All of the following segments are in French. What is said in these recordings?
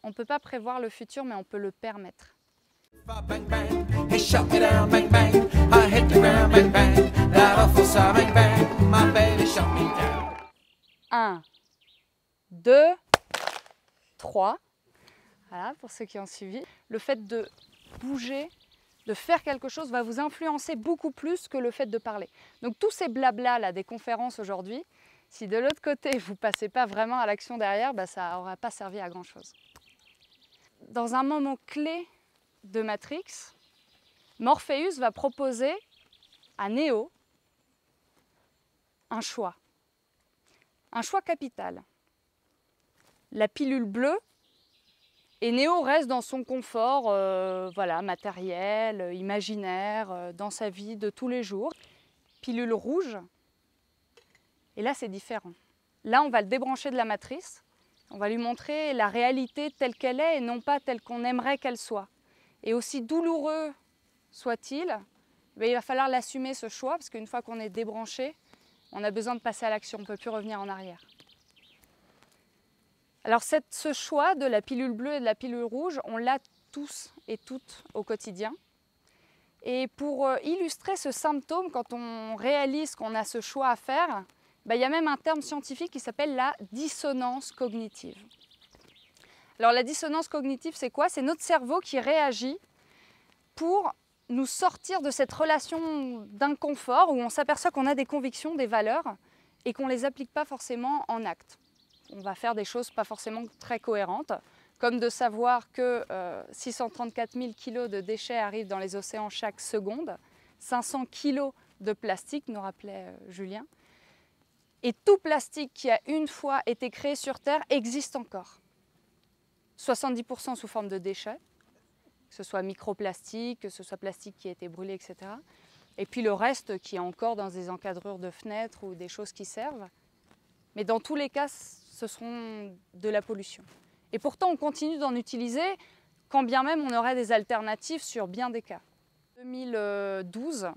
On ne peut pas prévoir le futur, mais on peut le permettre. Bang bang, he shot me down, bang bang. I hit the ground, bang bang. That awful sound, bang bang. My baby shot me down. 1, 2, 3. Voilà, pour ceux qui ont suivi. Le fait de bouger, de faire quelque chose va vous influencer beaucoup plus que le fait de parler. Donc tous ces blablas là des conférences aujourd'hui, si de l'autre côté vous ne passez pas vraiment à l'action derrière, bah, ça n'aura pas servi à grand chose. Dans un moment clé de Matrix, Morpheus va proposer à Neo un choix capital. La pilule bleue, et Neo reste dans son confort voilà, matériel, imaginaire, dans sa vie de tous les jours. Pilule rouge, et là c'est différent. Là on va le débrancher de la matrice, on va lui montrer la réalité telle qu'elle est et non pas telle qu'on aimerait qu'elle soit. Et aussi douloureux soit-il, il va falloir l'assumer ce choix, parce qu'une fois qu'on est débranché, on a besoin de passer à l'action, on ne peut plus revenir en arrière. Alors ce choix de la pilule bleue et de la pilule rouge, on l'a tous et toutes au quotidien. Et pour illustrer ce symptôme, quand on réalise qu'on a ce choix à faire, il y a même un terme scientifique qui s'appelle la dissonance cognitive. Alors la dissonance cognitive, c'est quoi? C'est notre cerveau qui réagit pour nous sortir de cette relation d'inconfort où on s'aperçoit qu'on a des convictions, des valeurs et qu'on ne les applique pas forcément en acte. On va faire des choses pas forcément très cohérentes, comme de savoir que 634 000 kg de déchets arrivent dans les océans chaque seconde, 500 kg de plastique, nous rappelait Julien. Et tout plastique qui a une fois été créé sur Terre existe encore. 70% sous forme de déchets, que ce soit microplastique, que ce soit plastique qui a été brûlé, etc. Et puis le reste qui est encore dans des encadrures de fenêtres ou des choses qui servent. Mais dans tous les cas, ce seront de la pollution. Et pourtant, on continue d'en utiliser, quand bien même on aurait des alternatives sur bien des cas. En 2012,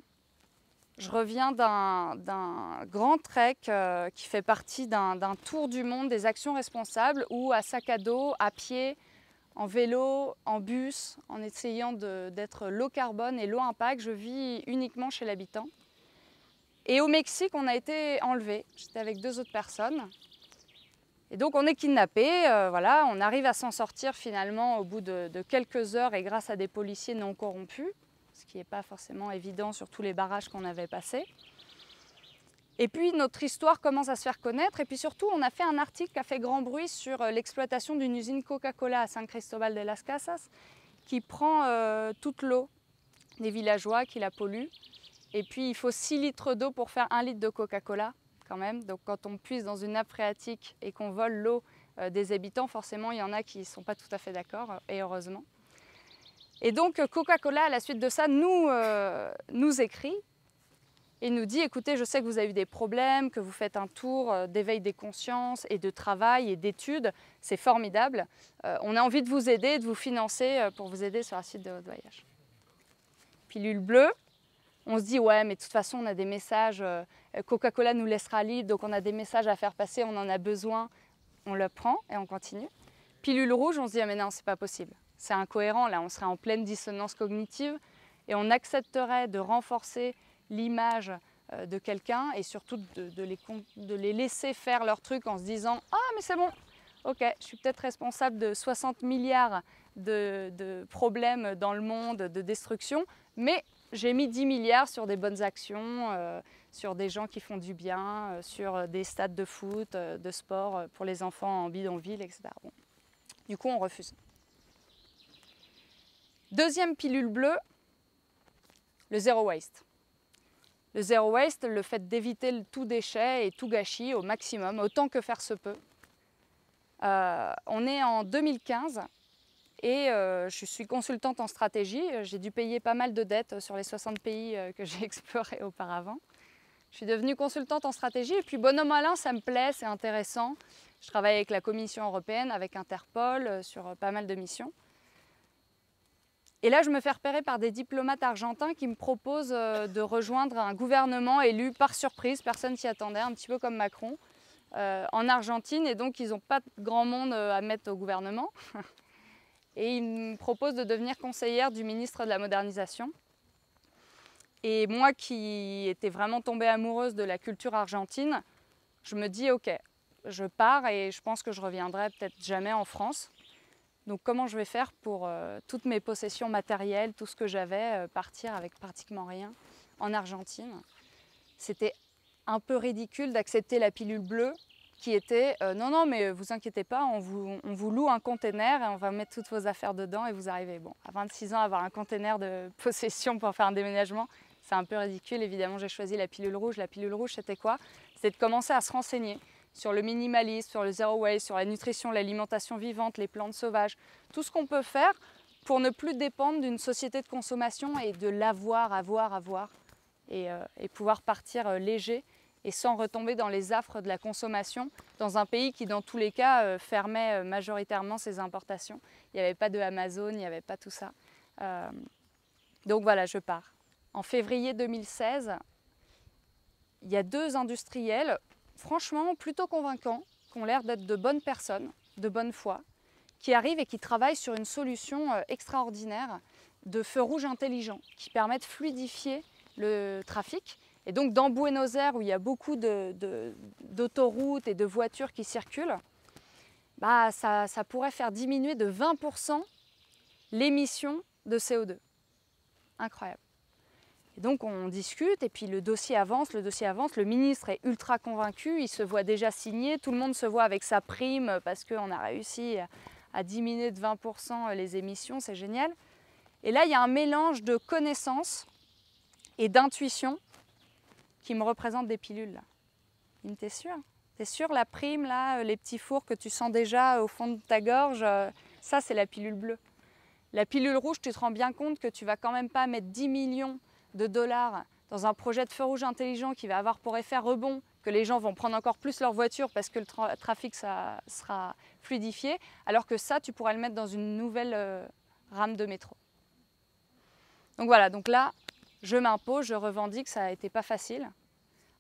je reviens d'un grand trek qui fait partie d'un tour du monde des actions responsables où, à sac à dos, à pied, en vélo, en bus, en essayant d'être low carbone et low impact, je vis uniquement chez l'habitant. Et au Mexique, on a été enlevés. J'étais avec 2 autres personnes. Et donc on est kidnappés, voilà, on arrive à s'en sortir finalement au bout de quelques heures et grâce à des policiers non corrompus, ce qui n'est pas forcément évident sur tous les barrages qu'on avait passés. Et puis notre histoire commence à se faire connaître et puis surtout on a fait un article qui a fait grand bruit sur l'exploitation d'une usine Coca-Cola à San Cristobal de las Casas qui prend toute l'eau des villageois, qui la pollue. Et puis il faut 6 litres d'eau pour faire 1 litre de Coca-Cola. Quand même. Donc quand on puise dans une nappe phréatique et qu'on vole l'eau des habitants, forcément il y en a qui ne sont pas tout à fait d'accord, et heureusement. Et donc Coca-Cola, à la suite de ça, nous écrit et nous dit, écoutez, je sais que vous avez eu des problèmes, que vous faites un tour d'éveil des consciences et de travail et d'études, c'est formidable. On a envie de vous aider, de vous financer pour vous aider sur la suite de votre voyage. Pilule bleue. On se dit, ouais, mais de toute façon, on a des messages, Coca-Cola nous laissera libre, donc on a des messages à faire passer, on en a besoin, on le prend et on continue. Pilule rouge, on se dit, ah mais non, c'est pas possible, c'est incohérent, là, on serait en pleine dissonance cognitive et on accepterait de renforcer l'image de quelqu'un et surtout de les laisser faire leur truc en se disant, ah mais c'est bon, ok, je suis peut-être responsable de 60 milliards de problèmes dans le monde, de destruction, mais j'ai mis 10 milliards sur des bonnes actions, sur des gens qui font du bien, sur des stades de foot, de sport pour les enfants en bidonville, etc. Bon. Du coup, on refuse. Deuxième pilule bleue, le zéro waste. Le zéro waste, le fait d'éviter tout déchet et tout gâchis au maximum, autant que faire se peut. On est en 2015. Et je suis consultante en stratégie, j'ai dû payer pas mal de dettes sur les 60 pays que j'ai explorés auparavant. Je suis devenue consultante en stratégie et puis bon an mal an, ça me plaît, c'est intéressant. Je travaille avec la Commission européenne, avec Interpol, sur pas mal de missions. Et là, je me fais repérer par des diplomates argentins qui me proposent de rejoindre un gouvernement élu par surprise, personne s'y attendait, un petit peu comme Macron, en Argentine. Et donc, ils n'ont pas grand monde à mettre au gouvernement. et il me propose de devenir conseillère du ministre de la Modernisation. Et moi qui étais vraiment tombée amoureuse de la culture argentine, je me dis ok, je pars et je pense que je reviendrai peut-être jamais en France. Donc comment je vais faire pour toutes mes possessions matérielles, tout ce que j'avais, partir avec pratiquement rien en Argentine. C'était un peu ridicule d'accepter la pilule bleue qui était non mais vous inquiétez pas, on vous loue un container et on va mettre toutes vos affaires dedans et vous arrivez. Bon, à 26 ans, avoir un container de possession pour faire un déménagement, c'est un peu ridicule. Évidemment, j'ai choisi la pilule rouge. La pilule rouge, c'était quoi? C'était de commencer à se renseigner sur le minimalisme, sur le zero waste, sur la nutrition, l'alimentation vivante, les plantes sauvages, tout ce qu'on peut faire pour ne plus dépendre d'une société de consommation et de l'avoir, avoir, et pouvoir partir léger et sans retomber dans les affres de la consommation dans un pays qui, dans tous les cas, fermait majoritairement ses importations. Il n'y avait pas de Amazon, il n'y avait pas tout ça. Donc voilà, je pars. En février 2016, il y a 2 industriels, franchement plutôt convaincants, qui ont l'air d'être de bonnes personnes, de bonne foi, qui arrivent et qui travaillent sur une solution extraordinaire de feux rouges intelligents qui permettent de fluidifier le trafic. Et donc dans Buenos Aires, où il y a beaucoup d'autoroutes et de voitures qui circulent, bah, ça pourrait faire diminuer de 20% l'émission de CO2. Incroyable. Et donc on discute et puis le dossier avance, le ministre est ultra convaincu, il se voit déjà signer, tout le monde se voit avec sa prime parce qu'on a réussi à diminuer de 20% les émissions, c'est génial. Et là il y a un mélange de connaissances et d'intuition qui me représente des pilules. Là. Il me dit, t'es sûr? T'es sûr la prime, là, les petits fours que tu sens déjà au fond de ta gorge, ça c'est la pilule bleue. La pilule rouge, tu te rends bien compte que tu vas quand même pas mettre 10 millions de dollars dans un projet de feu rouge intelligent qui va avoir pour effet rebond que les gens vont prendre encore plus leur voiture parce que le trafic ça sera fluidifié, alors que ça, tu pourrais le mettre dans une nouvelle rame de métro. Donc voilà, donc là, je m'impose, je revendique, ça n'a été pas facile,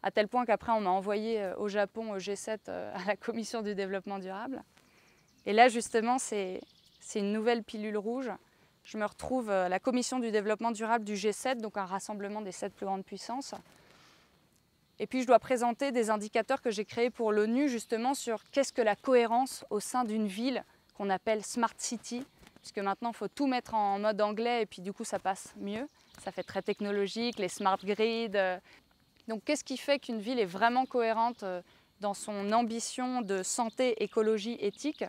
à tel point qu'après on m'a envoyé au Japon, au G7, à la Commission du développement durable. Et là justement, c'est une nouvelle pilule rouge. Je me retrouve à la Commission du développement durable du G7, donc un rassemblement des 7 plus grandes puissances. Et puis je dois présenter des indicateurs que j'ai créés pour l'ONU justement sur qu'est-ce que la cohérence au sein d'une ville qu'on appelle Smart City, puisque maintenant il faut tout mettre en mode anglais et puis du coup ça passe mieux. Ça fait très technologique, les smart grids. Donc qu'est-ce qui fait qu'une ville est vraiment cohérente dans son ambition de santé, écologie, éthique?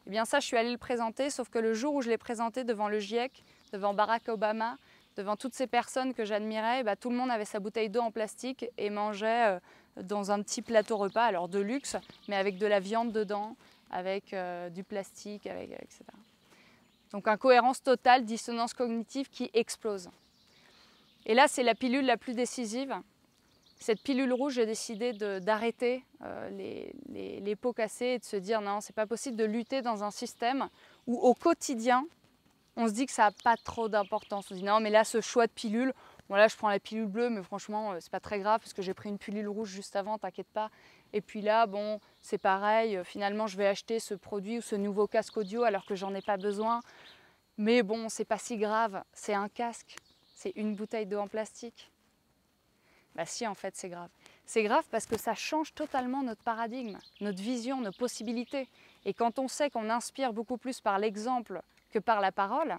Eh bien ça, je suis allée le présenter, sauf que le jour où je l'ai présenté devant le GIEC, devant Barack Obama, devant toutes ces personnes que j'admirais, tout le monde avait sa bouteille d'eau en plastique et mangeait dans un petit plateau repas, alors de luxe, mais avec de la viande dedans, avec du plastique, etc. Donc incohérence totale, dissonance cognitive qui explose. Et là, c'est la pilule la plus décisive. Cette pilule rouge, j'ai décidé d'arrêter les pots cassés et de se dire non, c'est pas possible de lutter dans un système où au quotidien, on se dit que ça n'a pas trop d'importance. On se dit non, mais là, ce choix de pilule, bon là, je prends la pilule bleue, mais franchement, c'est pas très grave parce que j'ai pris une pilule rouge juste avant, t'inquiète pas. Et puis là, bon, c'est pareil, finalement, je vais acheter ce produit ou ce nouveau casque audio alors que j'en ai pas besoin. Mais bon, c'est pas si grave, c'est un casque. C'est une bouteille d'eau en plastique. Bah si, en fait, c'est grave. C'est grave parce que ça change totalement notre paradigme, notre vision, nos possibilités. Et quand on sait qu'on inspire beaucoup plus par l'exemple que par la parole,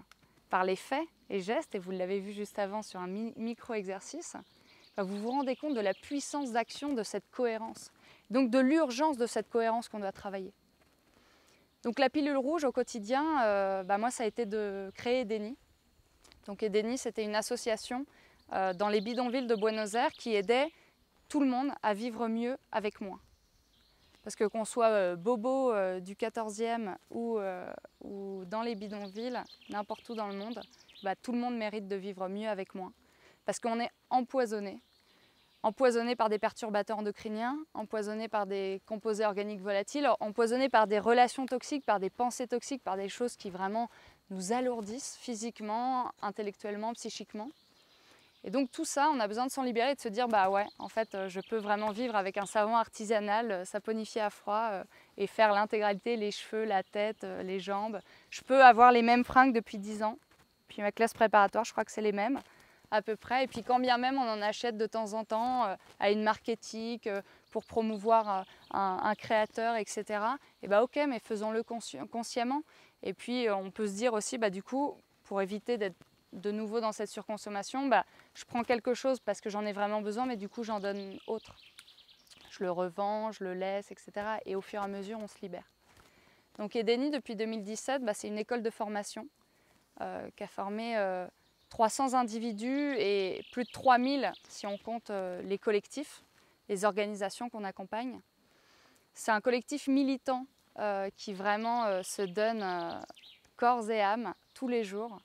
par les faits et gestes, et vous l'avez vu juste avant sur un micro-exercice, bah vous vous rendez compte de la puissance d'action de cette cohérence. Donc de l'urgence de cette cohérence qu'on doit travailler. Donc la pilule rouge au quotidien, moi ça a été de créer Edeni. Donc Edeni, c'était une association dans les bidonvilles de Buenos Aires qui aidait tout le monde à vivre mieux avec moins. Parce que qu'on soit bobo du 14e ou dans les bidonvilles, n'importe où dans le monde, tout le monde mérite de vivre mieux avec moins. Parce qu'on est empoisonné par des perturbateurs endocriniens, empoisonné par des composés organiques volatiles, empoisonné par des relations toxiques, par des pensées toxiques, par des choses qui vraiment nous alourdissent physiquement, intellectuellement, psychiquement. Et donc tout ça, on a besoin de s'en libérer et de se dire, bah ouais, en fait, je peux vraiment vivre avec un savon artisanal, saponifié à froid et faire l'intégralité, les cheveux, la tête, les jambes. Je peux avoir les mêmes fringues depuis 10 ans. Puis ma classe préparatoire, je crois que c'est les mêmes à peu près. Et puis quand bien même on en achète de temps en temps à une marque éthique pour promouvoir un créateur, etc. Et bah ok, mais faisons-le consciemment. Et puis on peut se dire aussi, bah du coup, pour éviter d'être de nouveau dans cette surconsommation, bah, je prends quelque chose parce que j'en ai vraiment besoin, mais du coup j'en donne autre. Je le revends, je le laisse, etc. Et au fur et à mesure, on se libère. Donc Edeni, depuis 2017, bah, c'est une école de formation qui a formé 300 individus et plus de 3000 si on compte les collectifs, les organisations qu'on accompagne. C'est un collectif militant qui vraiment se donne corps et âme tous les jours.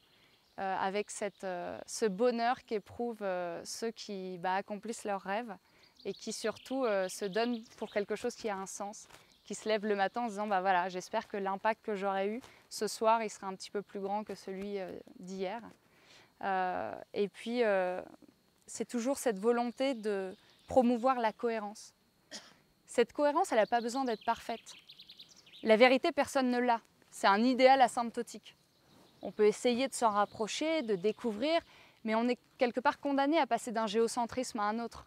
Avec ce bonheur qu'éprouvent ceux qui accomplissent leurs rêves et qui surtout se donnent pour quelque chose qui a un sens, qui se lèvent le matin en se disant bah voilà, j'espère que l'impact que j'aurai eu ce soir, il sera un petit peu plus grand que celui d'hier. Et puis c'est toujours cette volonté de promouvoir la cohérence. Cette cohérence, elle n'a pas besoin d'être parfaite. La vérité, personne ne l'a. C'est un idéal asymptotique. On peut essayer de s'en rapprocher, de découvrir, mais on est quelque part condamné à passer d'un géocentrisme à un autre.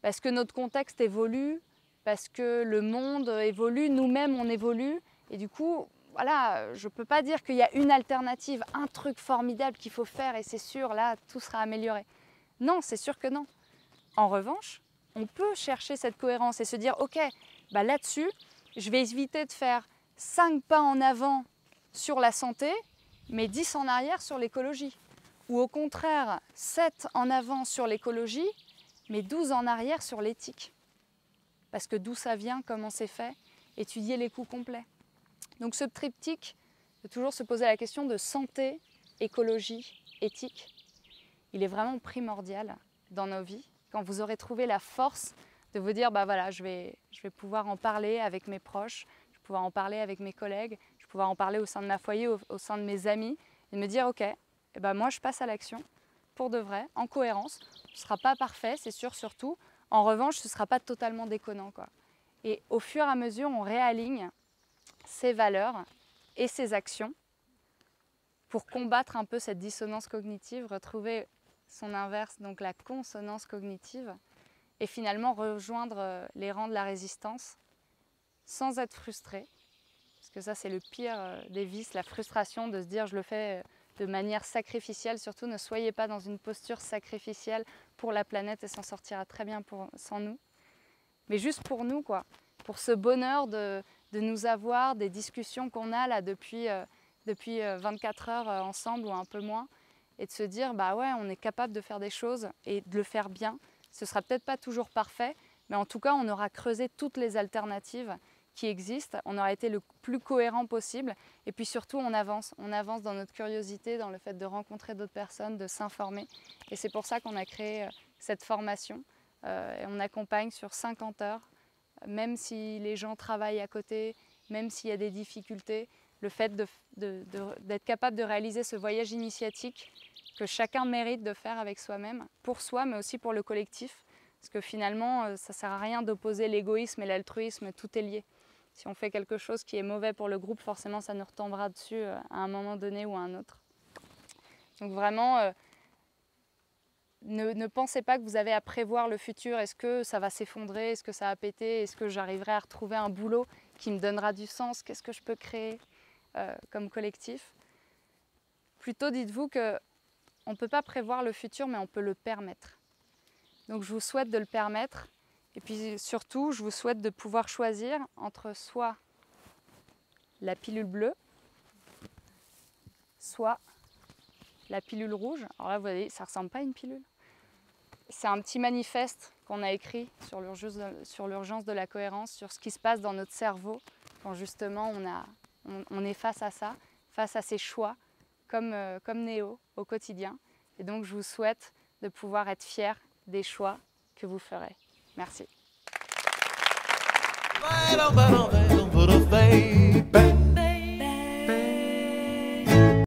Parce que notre contexte évolue, parce que le monde évolue, nous-mêmes on évolue. Et du coup, voilà, je ne peux pas dire qu'il y a une alternative, un truc formidable qu'il faut faire et c'est sûr, là, tout sera amélioré. Non, c'est sûr que non. En revanche, on peut chercher cette cohérence et se dire, ok, bah là-dessus, je vais éviter de faire 5 pas en avant sur la santé, mais 10 en arrière sur l'écologie. Ou au contraire, 7 en avant sur l'écologie, mais 12 en arrière sur l'éthique. Parce que d'où ça vient, comment c'est fait, étudier les coûts complets. Donc ce triptyque, de toujours se poser la question de santé, écologie, éthique, il est vraiment primordial dans nos vies. Quand vous aurez trouvé la force de vous dire, bah voilà, je vais pouvoir en parler avec mes proches, je vais pouvoir en parler avec mes collègues, pouvoir en parler au sein de ma foyer, au sein de mes amis, et me dire ok, eh ben moi je passe à l'action pour de vrai, en cohérence. Ce ne sera pas parfait, c'est sûr surtout. En revanche, ce ne sera pas totalement déconnant, quoi. Et au fur et à mesure, on réaligne ses valeurs et ses actions pour combattre un peu cette dissonance cognitive, retrouver son inverse, donc la consonance cognitive, et finalement rejoindre les rangs de la résistance sans être frustré. Parce que ça, c'est le pire des vices, la frustration de se dire je le fais de manière sacrificielle. Surtout, ne soyez pas dans une posture sacrificielle pour la planète et s'en sortira très bien sans nous. Mais juste pour nous, quoi. Pour ce bonheur de nous avoir, des discussions qu'on a là depuis 24 heures ensemble ou un peu moins. Et de se dire, bah ouais, on est capable de faire des choses et de le faire bien. Ce ne sera peut-être pas toujours parfait, mais en tout cas, on aura creusé toutes les alternatives qui existent, on aura été le plus cohérent possible et puis surtout on avance dans notre curiosité, dans le fait de rencontrer d'autres personnes, de s'informer et c'est pour ça qu'on a créé cette formation et on accompagne sur 50 heures, même si les gens travaillent à côté, même s'il y a des difficultés, le fait d'être capable de réaliser ce voyage initiatique que chacun mérite de faire avec soi-même, pour soi mais aussi pour le collectif, parce que finalement ça ne sert à rien d'opposer l'égoïsme et l'altruisme, tout est lié. Si on fait quelque chose qui est mauvais pour le groupe, forcément ça nous retombera dessus à un moment donné ou à un autre. Donc vraiment, ne pensez pas que vous avez à prévoir le futur. Est-ce que ça va s'effondrer? Est-ce que ça va péter? Est-ce que j'arriverai à retrouver un boulot qui me donnera du sens? Qu'est-ce que je peux créer comme collectif? Plutôt dites-vous qu'on ne peut pas prévoir le futur, mais on peut le permettre. Donc je vous souhaite de le permettre. Et puis surtout, je vous souhaite de pouvoir choisir entre soit la pilule bleue, soit la pilule rouge. Alors là, vous voyez, ça ne ressemble pas à une pilule. C'est un petit manifeste qu'on a écrit sur l'urgence de la cohérence, sur ce qui se passe dans notre cerveau quand justement on est face à ça, face à ces choix, comme Néo au quotidien. Et donc, je vous souhaite de pouvoir être fiers des choix que vous ferez. Merci.